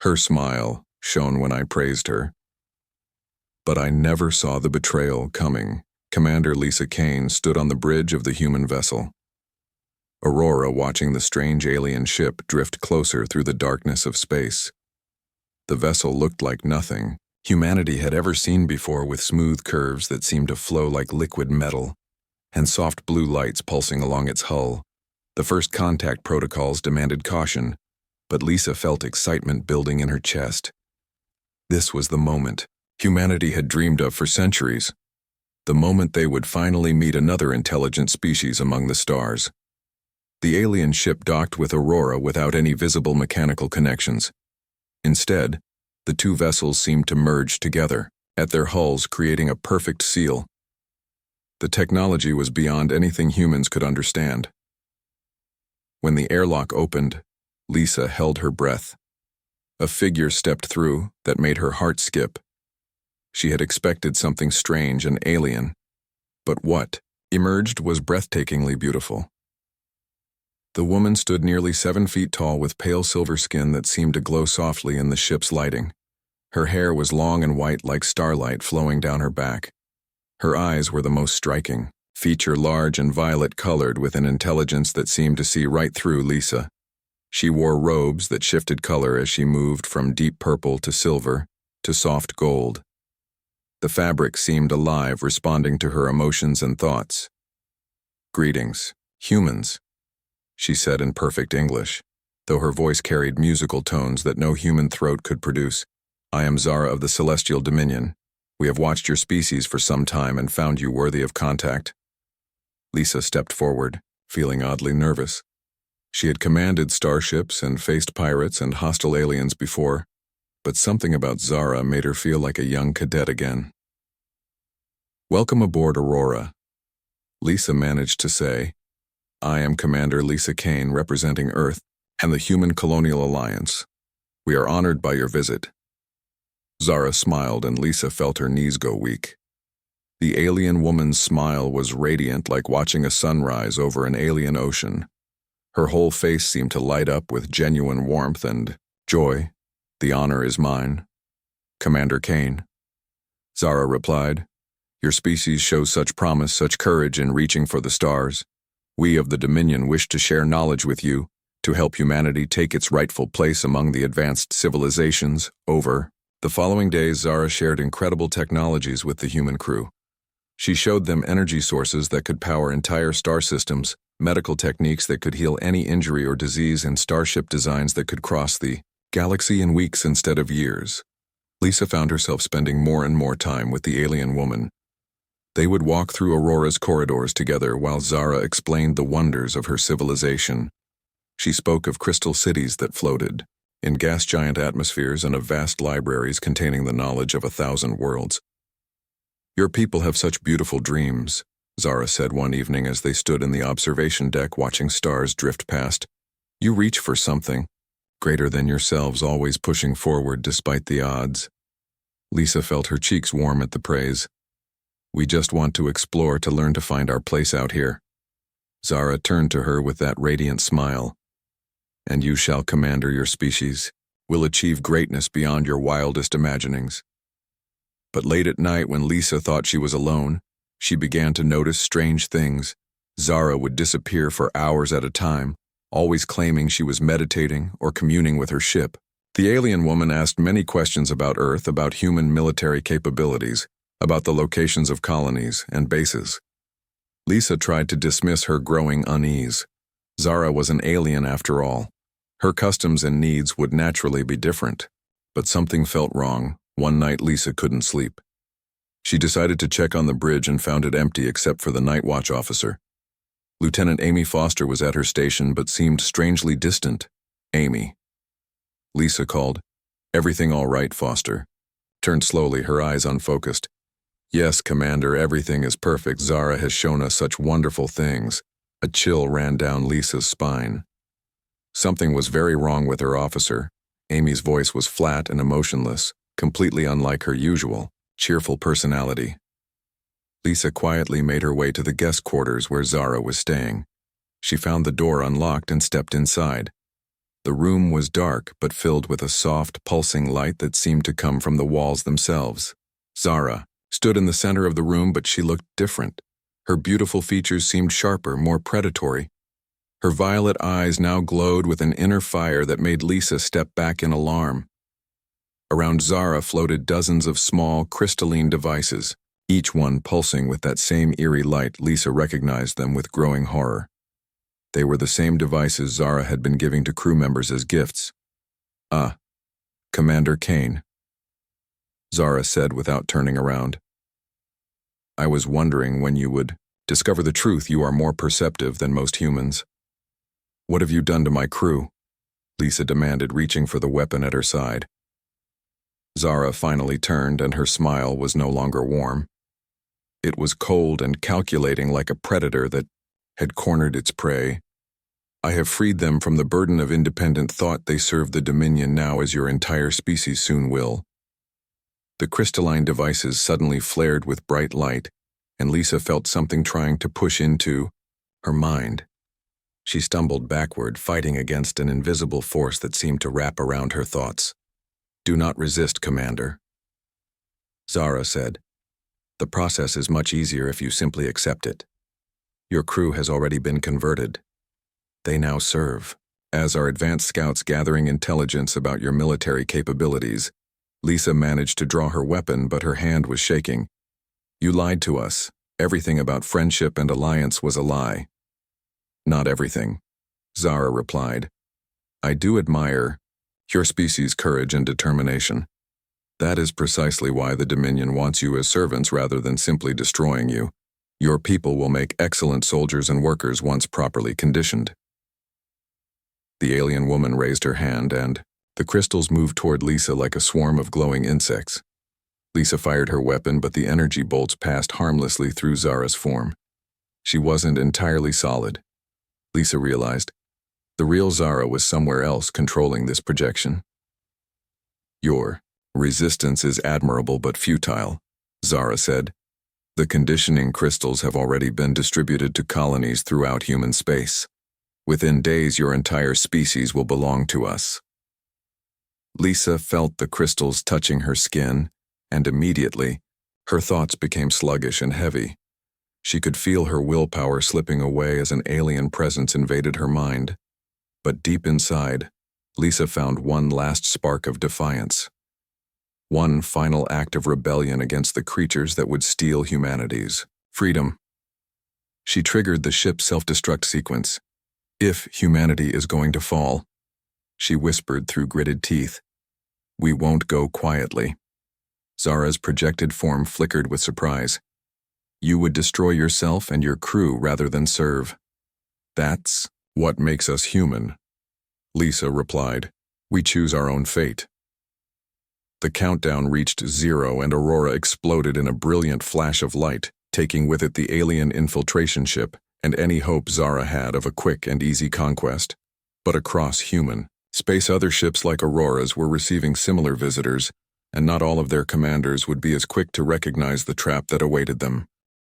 Her smile shone when I praised her. But I never saw the betrayal coming. Commander Lisa Kane stood on the bridge of the human vessel. Aurora watching the strange alien ship drift closer through the darkness of space. The vessel looked like nothing humanity had ever seen before, with smooth curves that seemed to flow like liquid metal, and soft blue lights pulsing along its hull. The first contact protocols demanded caution, but Lisa felt excitement building in her chest. This was the moment humanity had dreamed of for centuries. The moment they would finally meet another intelligent species among the stars. The alien ship docked with Aurora without any visible mechanical connections. Instead, the two vessels seemed to merge together, at their hulls creating a perfect seal. The technology was beyond anything humans could understand. When the airlock opened, Lisa held her breath. A figure stepped through that made her heart skip. She had expected something strange and alien, but what emerged was breathtakingly beautiful. The woman stood nearly 7 feet tall with pale silver skin that seemed to glow softly in the ship's lighting. Her hair was long and white like starlight flowing down her back. Her eyes were the most striking, feature large and violet-colored with an intelligence that seemed to see right through Lisa. She wore robes that shifted color as she moved from deep purple to silver to soft gold. The fabric seemed alive, responding to her emotions and thoughts. "Greetings, humans," she said in perfect English, though her voice carried musical tones that no human throat could produce. "I am Zara of the Celestial Dominion. We have watched your species for some time and found you worthy of contact." Lisa stepped forward, feeling oddly nervous. She had commanded starships and faced pirates and hostile aliens before, but something about Zara made her feel like a young cadet again. "Welcome aboard, Aurora," Lisa managed to say. "I am Commander Lisa Kane, representing Earth and the Human Colonial Alliance. We are honored by your visit." Zara smiled and Lisa felt her knees go weak. The alien woman's smile was radiant, like watching a sunrise over an alien ocean. Her whole face seemed to light up with genuine warmth and joy. "The honor is mine, Commander Kane," Zara replied. "Your species shows such promise, such courage in reaching for the stars. We of the Dominion wish to share knowledge with you, to help humanity take its rightful place among the advanced civilizations. Over." The following days, Zara shared incredible technologies with the human crew. She showed them energy sources that could power entire star systems, medical techniques that could heal any injury or disease, and starship designs that could cross the galaxy in weeks instead of years. Lisa found herself spending more and more time with the alien woman. They would walk through Aurora's corridors together while Zara explained the wonders of her civilization. She spoke of crystal cities that floated in gas-giant atmospheres and of vast libraries containing the knowledge of 1,000 worlds. "Your people have such beautiful dreams," Zara said one evening as they stood in the observation deck watching stars drift past. "You reach for something greater than yourselves, always pushing forward despite the odds." Lisa felt her cheeks warm at the praise. "We just want to explore, to learn, to find our place out here." Zara turned to her with that radiant smile. "And you shall, commander, your species will achieve greatness beyond your wildest imaginings." But late at night, when Lisa thought she was alone, she began to notice strange things. Zara would disappear for hours at a time, always claiming she was meditating or communing with her ship. The alien woman asked many questions about Earth, about human military capabilities, about the locations of colonies and bases. Lisa tried to dismiss her growing unease. Zara was an alien after all. Her customs and needs would naturally be different. But something felt wrong. One night Lisa couldn't sleep. She decided to check on the bridge and found it empty except for the night watch officer. Lieutenant Amy Foster was at her station but seemed strangely distant. "Amy." Lisa called. "Everything all right, Foster?" Turned slowly, her eyes unfocused. "Yes, Commander, everything is perfect. Zara has shown us such wonderful things." A chill ran down Lisa's spine. Something was very wrong with her officer. Amy's voice was flat and emotionless, completely unlike her usual, cheerful personality. Lisa quietly made her way to the guest quarters where Zara was staying. She found the door unlocked and stepped inside. The room was dark but filled with a soft, pulsing light that seemed to come from the walls themselves. Zara stood in the center of the room, but she looked different. Her beautiful features seemed sharper, more predatory. Her violet eyes now glowed with an inner fire that made Lisa step back in alarm. Around Zara floated dozens of small, crystalline devices, each one pulsing with that same eerie light. Lisa recognized them with growing horror. They were the same devices Zara had been giving to crew members as gifts. "Ah, Commander Kane," Zara said without turning around. "I was wondering when you would discover the truth. You are more perceptive than most humans." "What have you done to my crew?" Lisa demanded, reaching for the weapon at her side. Zara finally turned, and her smile was no longer warm. It was cold and calculating, like a predator that had cornered its prey. "I have freed them from the burden of independent thought. They serve the Dominion now, as your entire species soon will." The crystalline devices suddenly flared with bright light, and Lisa felt something trying to push into her mind. She stumbled backward, fighting against an invisible force that seemed to wrap around her thoughts. "Do not resist, Commander," Zara said. "The process is much easier if you simply accept it. Your crew has already been converted. They now serve as our advanced scouts, gathering intelligence about your military capabilities." Lisa managed to draw her weapon, but her hand was shaking. "You lied to us. Everything about friendship and alliance was a lie." "Not everything," Zara replied. "I do admire your species' courage and determination. That is precisely why the Dominion wants you as servants rather than simply destroying you. Your people will make excellent soldiers and workers once properly conditioned." The alien woman raised her hand, and the crystals moved toward Lisa like a swarm of glowing insects. Lisa fired her weapon, but the energy bolts passed harmlessly through Zara's form. She wasn't entirely solid, Lisa realized. The real Zara was somewhere else controlling this projection. "Your resistance is admirable but futile," Zara said. "The conditioning crystals have already been distributed to colonies throughout human space. Within days, your entire species will belong to us." Lisa felt the crystals touching her skin, and immediately, her thoughts became sluggish and heavy. She could feel her willpower slipping away as an alien presence invaded her mind. But deep inside, Lisa found one last spark of defiance. One final act of rebellion against the creatures that would steal humanity's freedom. She triggered the ship's self-destruct sequence. "If humanity is going to fall," she whispered through gritted teeth, "we won't go quietly." Zara's projected form flickered with surprise. "You would destroy yourself and your crew rather than serve. That's what makes us human," Lisa replied. "We choose our own fate." The countdown reached 0 and Aurora exploded in a brilliant flash of light, taking with it the alien infiltration ship and any hope Zara had of a quick and easy conquest. But across human space, other ships like Aurora's were receiving similar visitors, and not all of their commanders would be as quick to recognize the trap that awaited them.